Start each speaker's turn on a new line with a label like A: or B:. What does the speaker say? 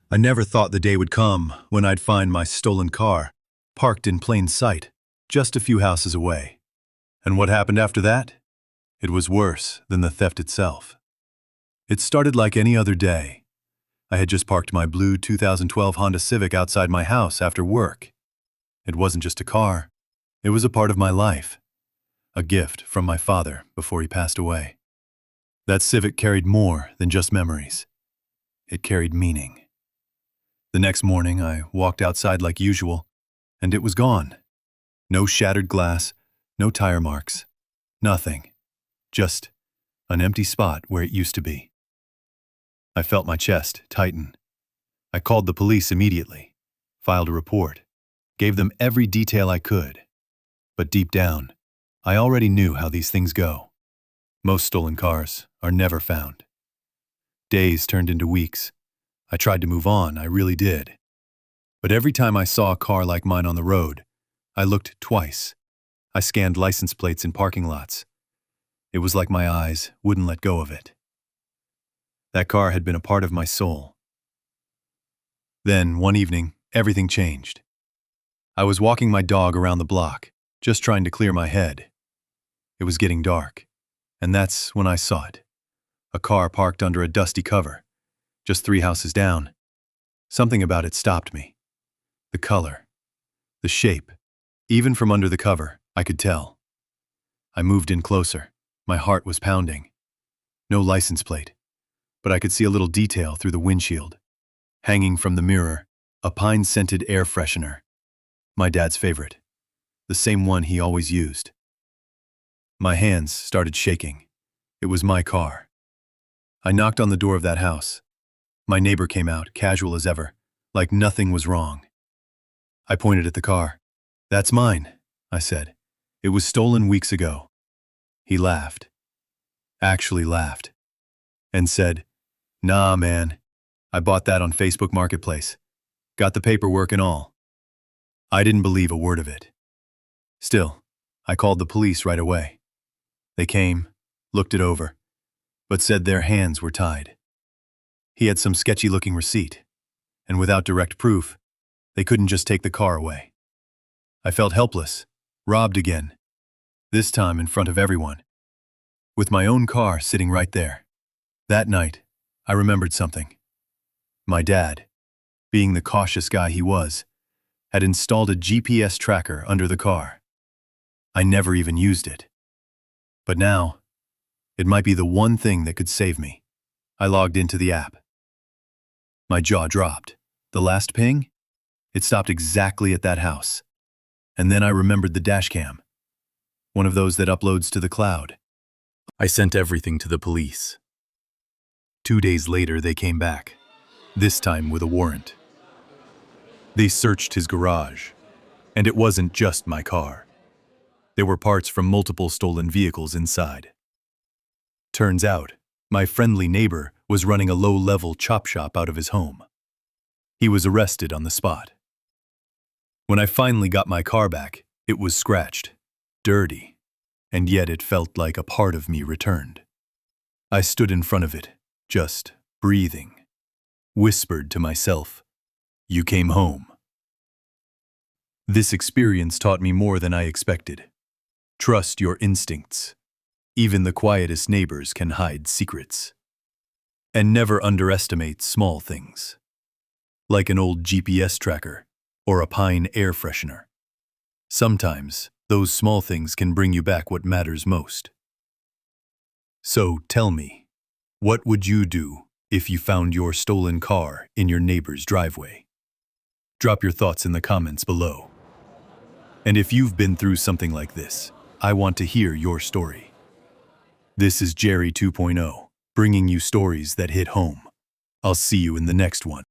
A: I never thought the day would come when I'd find my stolen car, parked in plain sight, just a few houses away. And what happened after that? It was worse than the theft itself. It started like any other day. I had just parked my blue 2012 Honda Civic outside my house after work. It wasn't just a car. It was a part of my life. A gift from my father before he passed away. That Civic carried more than just memories. It carried meaning. The next morning, I walked outside like usual, and it was gone. No shattered glass, no tire marks, nothing. Just an empty spot where it used to be. I felt my chest tighten. I called the police immediately, filed a report, gave them every detail I could. But deep down, I already knew how these things go. Most stolen cars are never found. Days turned into weeks. I tried to move on, I really did. But every time I saw a car like mine on the road, I looked twice. I scanned license plates in parking lots. It was like my eyes wouldn't let go of it. That car had been a part of my soul. Then, one evening, everything changed. I was walking my dog around the block, just trying to clear my head. It was getting dark, and that's when I saw it. A car parked under a dusty cover, just 3 houses down. Something about it stopped me. The color, the shape, even from under the cover, I could tell. I moved in closer. My heart was pounding. No license plate, but I could see a little detail through the windshield. Hanging from the mirror, a pine-scented air freshener. My dad's favorite, the same one he always used. My hands started shaking. It was my car. I knocked on the door of that house. My neighbor came out, casual as ever, like nothing was wrong. I pointed at the car. "That's mine," I said. "It was stolen weeks ago." He laughed. Actually laughed. And said, "Nah, man. I bought that on Facebook Marketplace. Got the paperwork and all." I didn't believe a word of it. Still, I called the police right away. They came, looked it over, but said their hands were tied. He had some sketchy-looking receipt, and without direct proof, they couldn't just take the car away. I felt helpless, robbed again, this time in front of everyone, with my own car sitting right there. That night, I remembered something. My dad, being the cautious guy he was, had installed a GPS tracker under the car. I never even used it. But now, it might be the one thing that could save me. I logged into the app. My jaw dropped. The last ping? It stopped exactly at that house. And then I remembered the dashcam, one of those that uploads to the cloud. I sent everything to the police. 2 days later, they came back, this time with a warrant. They searched his garage, and it wasn't just my car. There were parts from multiple stolen vehicles inside. Turns out, my friendly neighbor was running a low-level chop shop out of his home. He was arrested on the spot. When I finally got my car back, it was scratched, dirty, and yet it felt like a part of me returned. I stood in front of it, just breathing, whispered to myself, "You came home." This experience taught me more than I expected. Trust your instincts. Even the quietest neighbors can hide secrets. And never underestimate small things, like an old GPS tracker or a pine air freshener. Sometimes, those small things can bring you back what matters most. So tell me, what would you do if you found your stolen car in your neighbor's driveway? Drop your thoughts in the comments below. And if you've been through something like this, I want to hear your story. This is Jerry 2.0, bringing you stories that hit home. I'll see you in the next one.